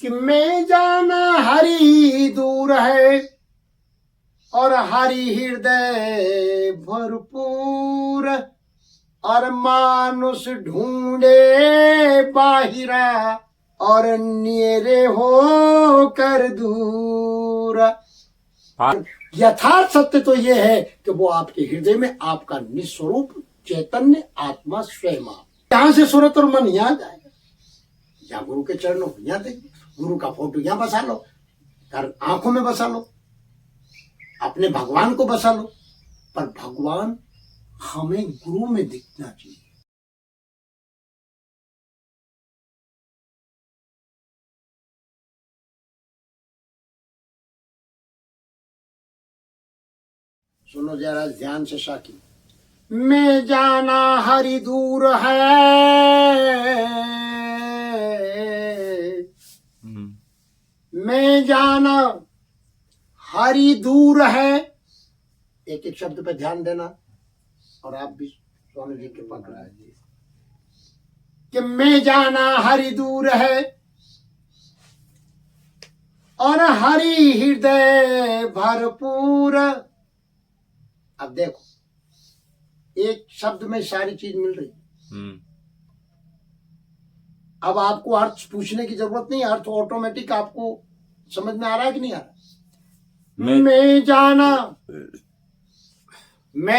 कि मैं जाना हरि दूर है और हरि हृदय भरपूर, और मानुष ढूंढे बाहिरा और न्येरे हो कर दूर। यथार्थ सत्य तो यह है कि वो आपके हृदय में आपका निस्वरूप चैतन्य आत्मा स्वयं आप। यहां से सूरत और मन यहाँ जाएगा, या गुरु के चरणों को यहाँ देखिए, गुरु का फोटो यहाँ बसा लो, कर आंखों में बसा लो, अपने भगवान को बसा लो, पर भगवान हमें गुरु में दिखना चाहिए। सुनो जरा ध्यान से साकी। मैं जाना हरि दूर है, मैं जाना हरि दूर है। एक एक शब्द पे ध्यान देना, और आप भी स्वामी जी के पकड़ा है कि मैं जाना हरि दूर है और हरि हृदय भरपूर। अब देखो, एक शब्द में सारी चीज मिल रही। अब आपको अर्थ पूछने की जरूरत नहीं, अर्थ ऑटोमेटिक आपको समझ में आ रहा है कि नहीं आ रहा? मैं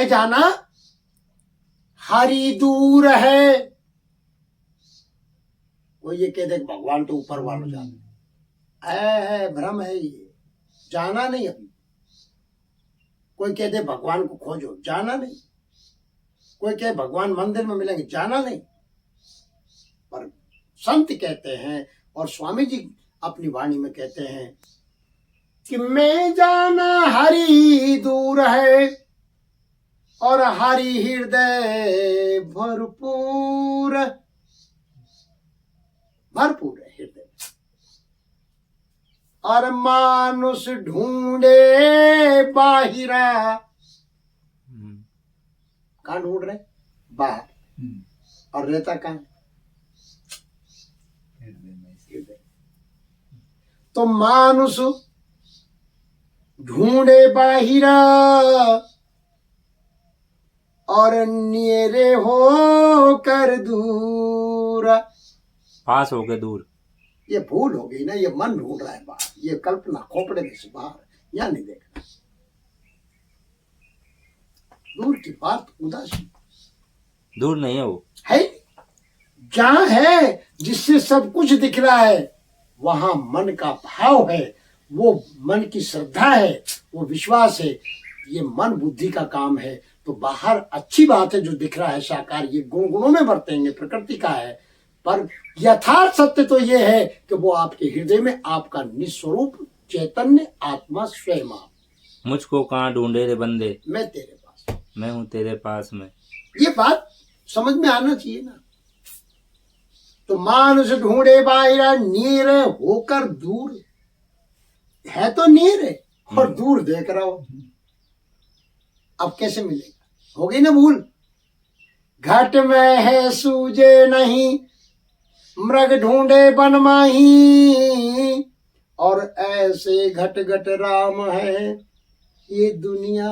जाना हरि दूर है। वो ये कह दे भगवान तो ऊपर वालों जाने, भ्रम है ये, जाना नहीं। अभी कोई कह दे भगवान को खोजो, जाना नहीं। कोई कहे भगवान मंदिर में मिलेंगे, जाना नहीं। पर संत कहते हैं और स्वामी जी अपनी वाणी में कहते हैं कि मैं जाना हरि दूर है और हरि हृदय भरपूर। भरपूर है हृदय, और मानुष ढूंढे बाहिरा। कहाँ ढूंढ रहे? बाहर। और रहता कहाँ? हृदय। तो मानुष ढूंढे बाहिरा और न्येरे हो कर दूर। पास हो गए दूर। ये भूल हो गई ना, ये मन ढूंढ रहा है बाहर, ये कल्पना खोपड़े में से बाहर, यहाँ नहीं देखना। दूर की बात उदासी, दूर नहीं है, वो है जहां है जिससे सब कुछ दिख रहा है, वहां मन का भाव है, वो मन की श्रद्धा है, वो विश्वास है। ये मन बुद्धि का काम है। तो बाहर अच्छी बात है जो दिख रहा है साकार, ये गुणों में बरतेंगे, प्रकृति का है। पर यथार्थ सत्य तो ये है कि वो आपके हृदय में आपका निस्वरूप चैतन्य आत्मा स्वयं आप। मुझको कहाँ ढूंढे रे बंदे, मैं तेरे पास, मैं हूँ तेरे पास में। ये बात समझ में आना चाहिए ना। तो मानुष ढूंढे बाहिरा नीर होकर दूर है, तो नीर है और दूर देख रहा हो। अब कैसे मिलेगा? हो गई ना भूल। घट में है सूझे नहीं, मृग ढूंढे बन माही, और ऐसे घट घट राम है, ये दुनिया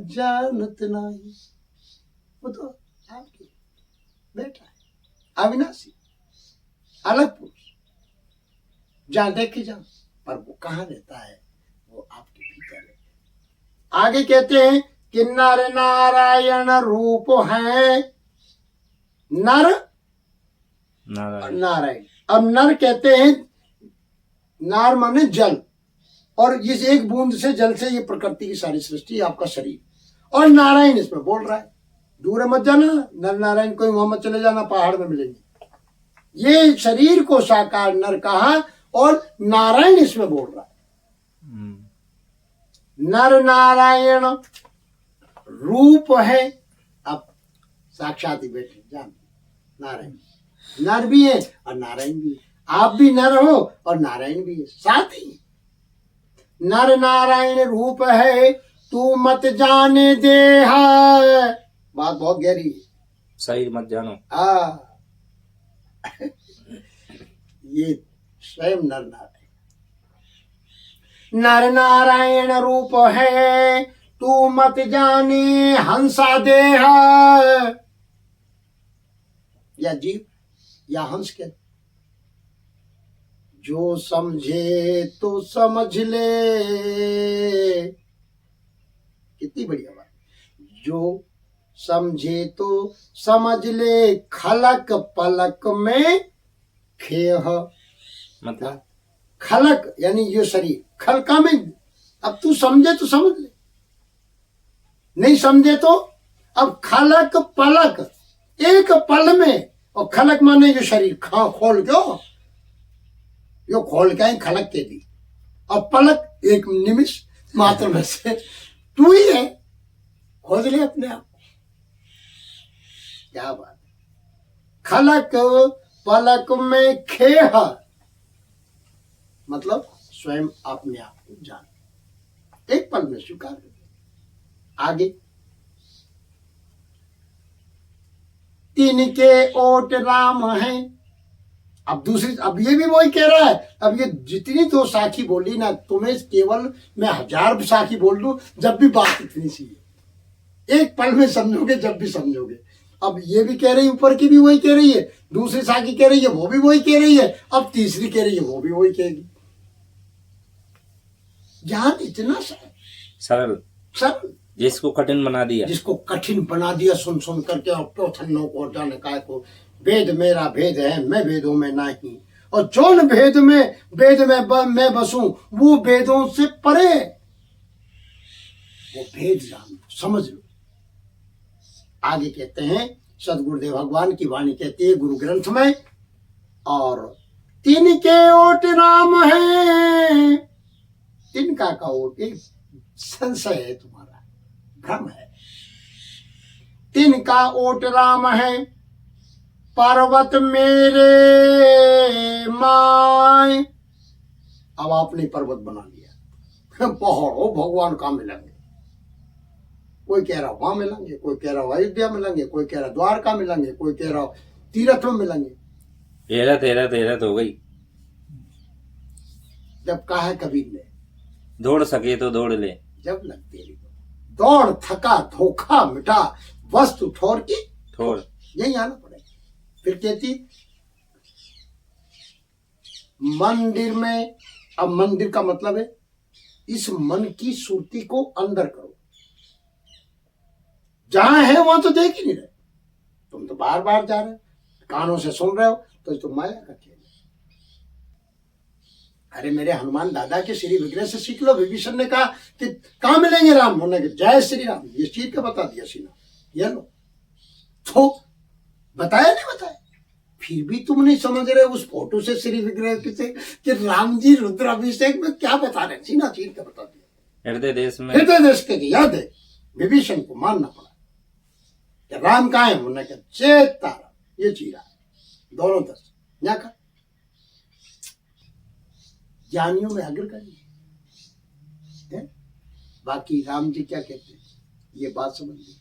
जानत नहीं। वो तो आपकी बेटा है, अविनाशी, अलग पुरुष, जहां देखे जाओ, पर वो कहाँ रहता है? वो आपके भीतर है। आगे कहते हैं कि नर नारायण रूप है। नर नारायण। अब नर कहते हैं, नार माने जल, और इस एक बूंद से जल से ये प्रकृति की सारी सृष्टि, आपका शरीर, और नारायण इसमें बोल रहा है। दूर मत जाना, नर नारायण कोई वहां मत चले जाना, पहाड़ में मिलेंगे। ये शरीर को साकार नर कहा, और नारायण इसमें बोल रहा है। नर नारायण रूप है। अब साक्षात ही बैठे जान, नारायण नर भी है और नारायण भी है। आप भी नर हो और नारायण भी है, साथ ही। नर नारायण रूप है, तू मत जाने दे। बात बहुत गहरी है, शरीर मत जानो। ये स्वयं नर नारायण। नर नारायण रूप है तू मत जाने हंसा देह, या जीव या हंस के, जो समझे तो समझ ले। कितनी बढ़िया बात। जो समझे तो समझ ले, खलक पलक में खेह। मतलब खलक यानी ये शरीर, खलका में। अब तू समझे तो समझ ले, नहीं समझे तो अब खलक पलक, एक पल में। और खलक माने ये शरीर खोल क्यों, यो खोल के खलक के दी, और पलक एक निमिष मात्र में से तू ही है, खोज ले अपने आप। क्या बात। खलक पलक में खेह, मतलब स्वयं अपने आप को जान, एक पल में स्वीकार कर। आगे, तिनके ओट राम है। अब दूसरी, अब ये भी वही कह रहा है। अब ये जितनी तो साखी बोली ना, तुम्हें केवल मैं 1000 साखी बोल दूं, जब भी बात इतनी सी है, एक पल में समझोगे जब भी समझोगे। अब ये भी कह रही, ऊपर की भी वही कह रही है, दूसरी साखी कह रही है, वो भी वही कह रही है, अब तीसरी कह रही है, वो भी वही कहेगी। ज्ञान इतना सरल, सरल, जिसको कठिन बना दिया, जिसको कठिन बना दिया सुन सुन करके। और चौथन्नों को जाने काय को, वेद मेरा भेद है मैं वेदों में नहीं, और जौन भेद में मैं बसूं वो वेदों से परे। वो भेद जान लो, समझ लो। आगे कहते हैं, सदगुरुदेव भगवान की वाणी कहती है गुरु ग्रंथ में, और तिनके ओट राम है। तिनका का ओट एक संशय है, तुम्हारा भ्रम है। तिनका ओट राम है, पर्वत मेरे माय। अब आपने पर्वत बना लिया, पहाड़ों भगवान कहाँ मिलेंगे। कोई कह रहा वहां मिलेंगे, कोई कह रहा अयोध्या मिलेंगे, कोई कह रहा द्वारका मिलेंगे, कोई कह रहा तीर्थ में मिलेंगे। तेरह हो गई। जब कहा है कबीर ने, दौड़ सके तो दौड़ ले, जब लग तेरी दौड़ थका धोखा मिटा, वस्तु ठोर की ठोर। यही आना पड़ेगा। फिर कहती मंदिर में, अब मंदिर का मतलब है इस मन की सुरती को अंदर करो। जहां है वहां तो देख ही नहीं रहे, तुम तो बार बार जा रहे हो, कानों से सुन रहे हो, तो तुम माया का खेल। अरे मेरे हनुमान दादा के श्री विग्रह से सीख लो। विभीषण ने कहा कि कहाँ मिलेंगे राम, उन्होंने कहा जय श्री राम, ये चीर के बता दिया सीना, ये लो। तो बताया नहीं बताया, फिर भी तुम नहीं समझ रहे उस फोटो से श्री विग्रह से कि राम जी रुद्राभिषेक में क्या बता रहे, सीना चीर के बता दिया। हृदय देश में, हृदय देश के याद है, विभीषण को मानना पड़ा कि राम कहाँ है, उन्होंने कहा चेत तारा, ये चीरा दोनों तरफ यहाँ का। ज्ञानियों में अग्रगण्य है। बाकी राम जी क्या कहते हैं, ये बात समझ लीजिए।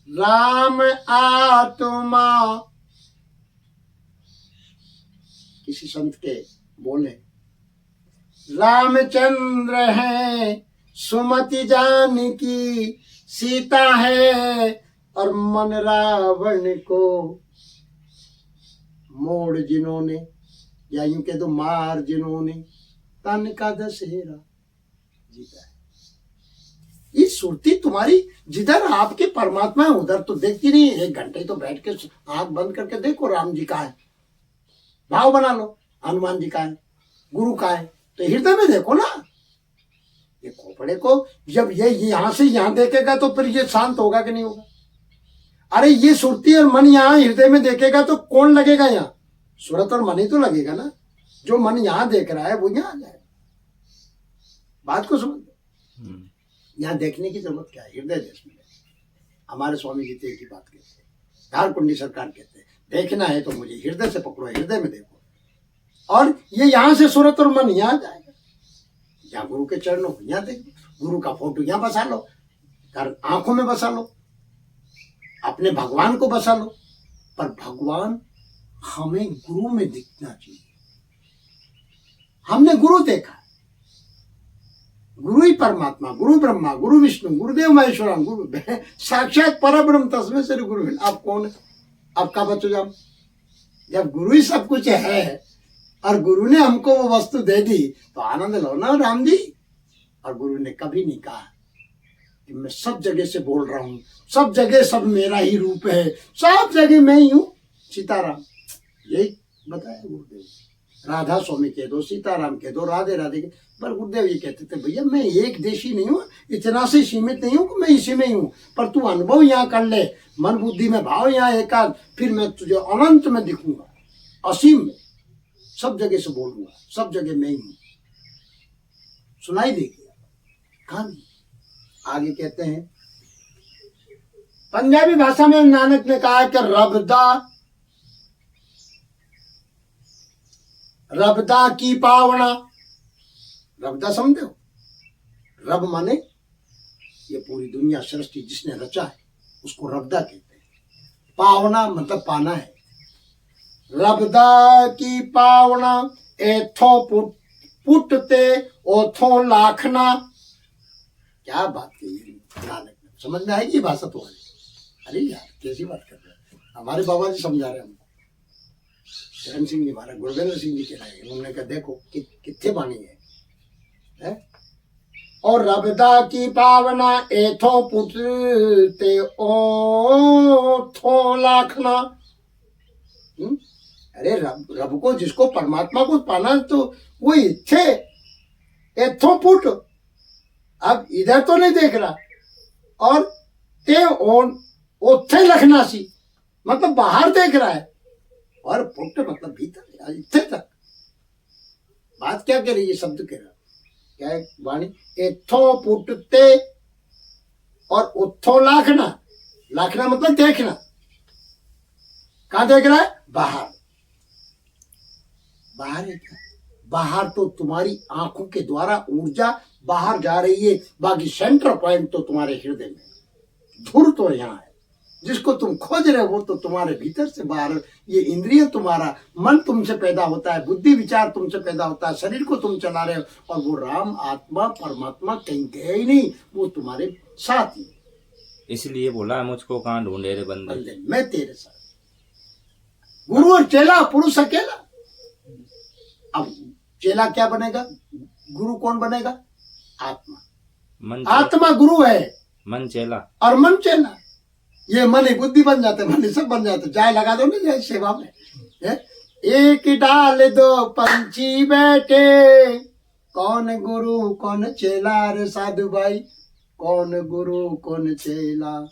राम आत्मा, किसी संत के बोले, रामचंद्र है सुमति जानकी सीता है, और मन रावण को मोड़ जिन्होंने, या यूं कह दो मार जिन्होंने, तन का दशहरा जीता है। ये सुरती तुम्हारी जिधर आपके परमात्मा है उधर तो देखती नहीं। 1 घंटे तो बैठ के आंख बंद करके देखो राम जी का है, भाव बना लो, हनुमान जी का है, गुरु का है, तो हृदय में देखो ना। ये खोपड़े को जब ये यहां से यहां देखेगा तो फिर ये शांत होगा कि नहीं होगा। अरे ये सुरती और मन यहाँ हृदय में देखेगा तो कौन लगेगा यहाँ, सूरत और मन ही तो लगेगा ना। जो मन यहाँ देख रहा है वो यहाँ आ जाएगा। बात को समझ लो, यहाँ देखने की जरूरत क्या है, हृदय देश में। हमारे स्वामी जी एक ही बात कहते हैं, झारखंडी सरकार कहते हैं, देखना है तो मुझे हृदय से पकड़ो, हृदय में देखो, और ये यहाँ से सूरत और मन यहाँ जाएगा। यहाँ गुरु के चरणों को यहाँ देखो, गुरु का फोटो यहाँ बसा लो, आंखों में बसा लो, अपने भगवान को बसा लो। पर भगवान हमें गुरु में दिखना चाहिए। हमने गुरु देखा, गुरु ही परमात्मा, गुरु ब्रह्मा, गुरु विष्णु, गुरुदेव महेश्वरा, गुरु साक्षात परब्रह्म तस्मै श्री गुरु। आप कौन, आपका बच्चों जब गुरु ही सब कुछ है और गुरु ने हमको वो वस्तु दे दी तो आनंद लो ना राम जी। और गुरु ने कभी नहीं कहा कि मैं सब जगह से बोल रहा हूँ, सब जगह सब मेरा ही रूप है, सब जगह मैं ही हूँ। सीताराम यही बताया गुरुदेव। राधा स्वामी कह दो, सीताराम कह दो, राधे राधे कह, पर गुरुदेव ये कहते थे भैया मैं एक देशी नहीं हूँ, इतना से सीमित नहीं हूँ कि मैं इसी में ही हूँ, पर तू अनुभव यहाँ कर ले, मन बुद्धि में भाव यहाँ एकाग्र, फिर मैं तुझे अनंत में दिखूंगा, असीम में, सब जगह से बोलूंगा, सब जगह मैं ही हूँ। सुनाई देगी कहानी। आगे कहते हैं पंजाबी भाषा में नानक ने कहा कि रबदा की पावना। रबदा समझते हो? रब माने ये पूरी दुनिया सृष्टि जिसने रचा है उसको रबदा कहते हैं। पावना मतलब पाना है। रबदा की पावना एथो पुटते ओथो लाखना। क्या बात कही नानक ने, समझ में आएगी भाषा तुम्हारी? अरे यार कैसी बात कर रहे हैं, हमारे बाबा जी समझा रहे हैं हमको। चरण सिंह जी महाराज, गुरवेंद्र सिंह जी कह रहे हैं, उन्होंने कहा देखो कितने बाणी है? और रबदा की पावना एथो पुटते ओथो लाखना। अरे रब को, जिसको परमात्मा को पाना तो वो इथे एथो पुट, अब इधर तो नहीं देख रहा, और ते ओथे लखना सी मतलब बाहर देख रहा है, और पुट मतलब भीतर, इथे तक। बात क्या कह रही है? शब्द कह रहा क्या है वाणी? एथो पुटते और उथो लाखना। लाखना मतलब देखना। कहां देख रहा है? बाहर। बाहर है क्या? बाहर तो तुम्हारी आंखों के द्वारा ऊर्जा बाहर जा रही है, बाकी सेंटर पॉइंट तो तुम्हारे हृदय में। धुर तो यहाँ है, जिसको तुम खोज रहे हो वो तो तुम्हारे भीतर से बाहर। ये इंद्रिय तुम्हारा, मन तुमसे पैदा होता है, बुद्धि विचार तुमसे पैदा होता है, शरीर को तुम चला रहे हो, और वो राम आत्मा परमात्मा कहीं गए ही नहीं, वो तुम्हारे साथ ही। इसलिए बोला मुझको कहाँ ढूंढे रे बंदे, मैं तेरे साथ। गुरु और चेला, पुरुष अकेला। अब चेला क्या बनेगा? गुरु कौन बनेगा? आत्मा। आत्मा गुरु है, मन चेला, और मन चेला। ये मन ही बुद्धि बन जाते, मन ही सब बन जाते। चाय लगा दो ना जय सेवा में, एक डाल दो पंछी बैठे, कौन गुरु कौन चेला रे साधु भाई, कौन गुरु कौन चेला,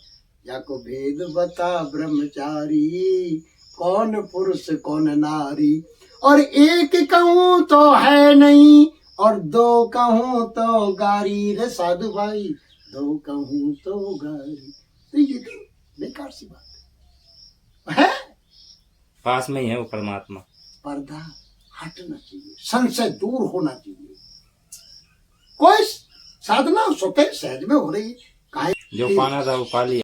या को भेद बता ब्रह्मचारी, कौन पुरुष कौन नारी। और एक कहूं तो है नहीं, और दो कहूं तो गारी रे साधु भाई, दो कहूं तो गारी। तो ये तो बेकार सी बात है। पास में ही है वो परमात्मा। पर्दा हटना चाहिए, संशय दूर होना चाहिए। कोई साधना स्वतः सहज में हो रही है, जो पाना था वो पा लिया।